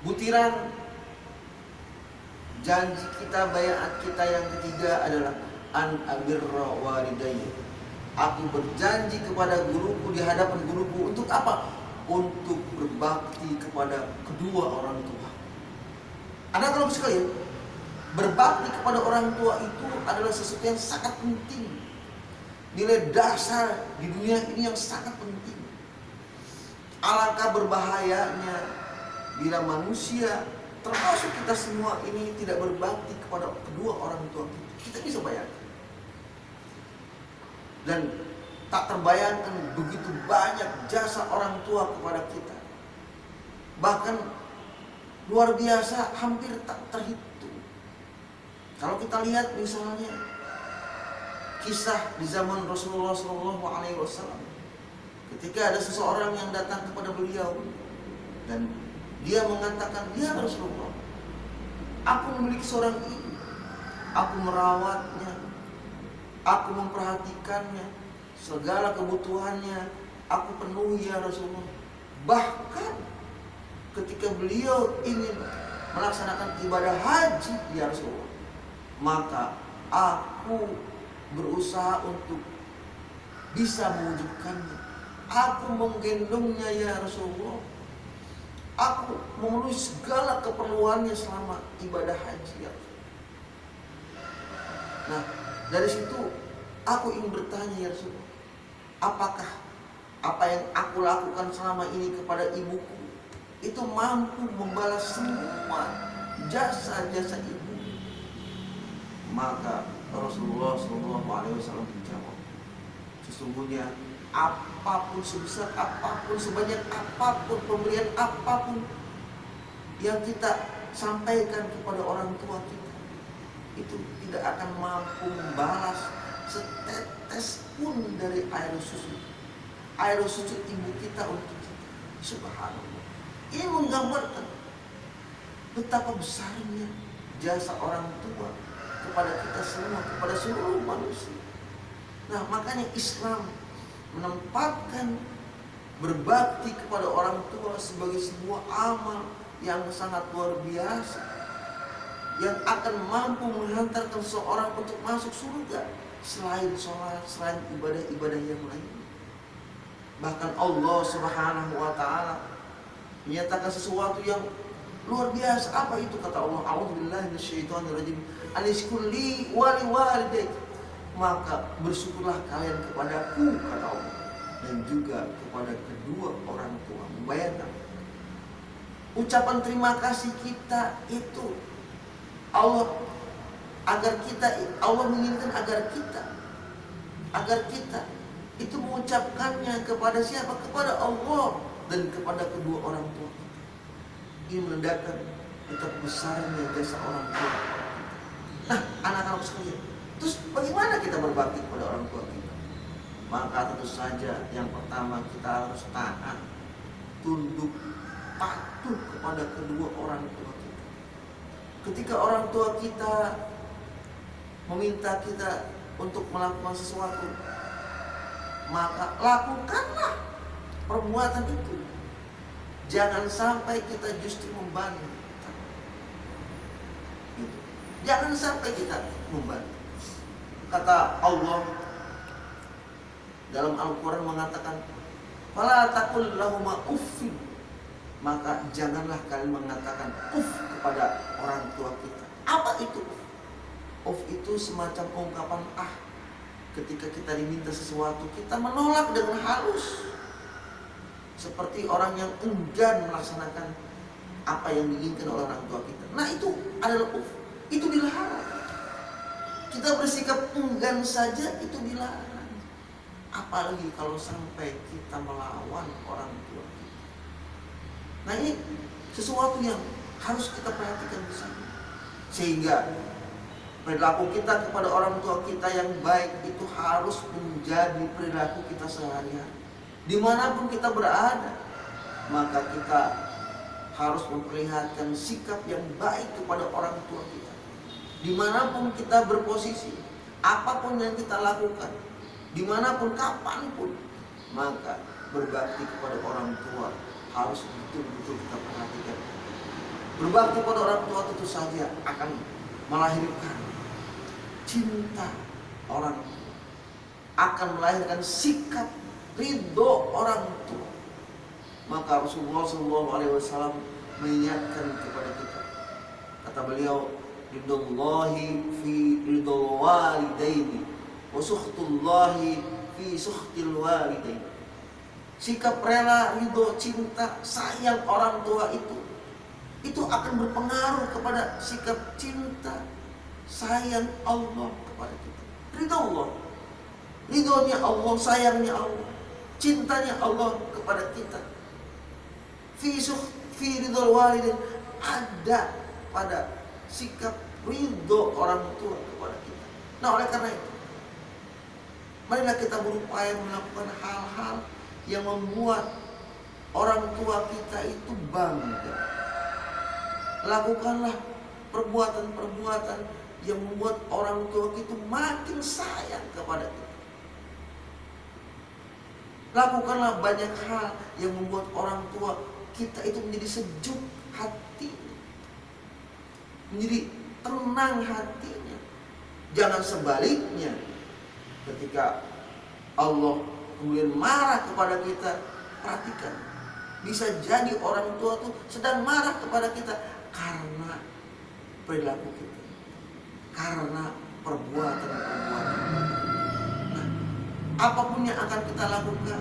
Butiran janji kita, bayat kita yang ketiga adalah an abirra walidayya. Aku berjanji kepada guruku, di hadapan guruku, untuk apa? Untuk berbakti kepada kedua orang tua. Anak-anak sekalian, berbakti kepada orang tua itu adalah sesuatu yang sangat penting. Nilai dasar di dunia ini yang sangat penting. Alangkah berbahayanya bila manusia, termasuk kita semua ini, tidak berbakti kepada kedua orang tua kita. Kita bisa bayangkan. Dan tak terbayangkan begitu banyak jasa orang tua kepada kita. Bahkan luar biasa, hampir tak terhitung. Kalau kita lihat misalnya kisah di zaman Rasulullah SAW, ketika ada seseorang yang datang kepada beliau dan dia mengatakan, "Ya Rasulullah, aku memiliki seorang ibu, aku merawatnya, aku memperhatikannya, segala kebutuhannya aku penuhi ya Rasulullah. Bahkan ketika beliau ingin melaksanakan ibadah haji ya Rasulullah, maka aku berusaha untuk bisa mewujudkannya. Aku menggendongnya ya Rasulullah. Aku memenuhi segala keperluannya selama ibadah haji ya Rasulullah." Nah, dari situ aku ingin bertanya ya Rasulullah, apakah apa yang aku lakukan selama ini kepada ibuku itu mampu membalas semua jasa-jasa ibu? Maka Rasulullah SAW menjawab, sesungguhnya apapun, sebesar apapun, sebanyak apapun, pemberian apapun yang kita sampaikan kepada orang tua kita, itu tidak akan mampu membalas setetes pun dari air susu ibu kita untuk kita. Subhanallah. Ini menggambarkan betapa besarnya jasa orang tua kepada kita semua, kepada seluruh manusia. Nah, makanya Islam menempatkan berbakti kepada orang tua sebagai sebuah amal yang sangat luar biasa, yang akan mampu menghantarkan seorang untuk masuk surga selain sholat, selain ibadah-ibadah yang lain. Bahkan Allah Subhanahu wa ta'ala menyatakan sesuatu yang luar biasa. Apa itu? Kata Allah, "A'udzubillahi minasyaitonirrajim. Anishkur li wa liwalidayk." Maka bersyukurlah kalian kepadaku, kata Allah, dan juga kepada kedua orang tua. Bayangkan ucapan terima kasih kita itu Allah menginginkan agar kita itu mengucapkannya kepada siapa? Kepada Allah dan kepada kedua orang tua kita. Ini menandakan betapa besarnya jasa orang tua. Nah, anak-anak sekalian, terus bagaimana kita berbakti kepada orang tua kita? Maka tentu saja yang pertama kita harus taat, tunduk, patuh kepada kedua orang tua kita. Ketika orang tua kita meminta kita untuk melakukan sesuatu, maka lakukanlah perbuatan itu. Jangan sampai kita justru membantah. Jangan sampai kita membantah. Kata Allah dalam Al-Quran mengatakan, "Fala taqul lahuma uffin." Maka janganlah kalian mengatakan uff kepada orang tua kita. Apa itu? Uff itu semacam ungkapan ketika kita diminta sesuatu, kita menolak dengan halus, seperti orang yang enggan melaksanakan apa yang diinginkan oleh orang tua kita. Nah, itu adalah uff. Itu dilarang. Kita bersikap enggan saja itu dilarang. Apalagi kalau sampai kita melawan orang tua kita. Nah, ini sesuatu yang harus kita perhatikan bersama. Sehingga perilaku kita kepada orang tua kita yang baik itu harus menjadi perilaku kita sehari-hari. Dimanapun kita berada, maka kita harus memperlihatkan sikap yang baik kepada orang tua kita. Dimanapun kita berposisi, apapun yang kita lakukan, dimanapun, kapanpun, maka berbakti kepada orang tua harus betul-betul kita perhatikan. Berbakti pada orang tua tentu saja akan melahirkan cinta orang tua, akan melahirkan sikap ridho orang tua. Maka Rasulullah SAW mengingatkan kepada kita. Kata beliau, ridhollahi fi ridhol walidaini wa sukhtullahi fi sukhtil walidaini. Sikap rela, ridho, cinta, sayang orang tua itu akan berpengaruh kepada sikap cinta, sayang Allah kepada kita. Ridho Allah, ridhonya Allah, sayangnya Allah, cintanya Allah kepada kita. Fi ridhol walidain, ada pada sikap ridho orang tua kepada kita. Nah, oleh karena itu, marilah kita berupaya melakukan hal-hal yang membuat orang tua kita itu bangga. Lakukanlah perbuatan-perbuatan yang membuat orang tua kita makin sayang kepada kita. Lakukanlah banyak hal yang membuat orang tua kita itu menjadi sejuk hati, menjadi tenang hatinya. Jangan sebaliknya, ketika Allah kemudian marah kepada kita, perhatikan, bisa jadi orang tua tuh sedang marah kepada kita karena perilaku kita, karena perbuatan-perbuatan kita. Nah, apapun yang akan kita lakukan,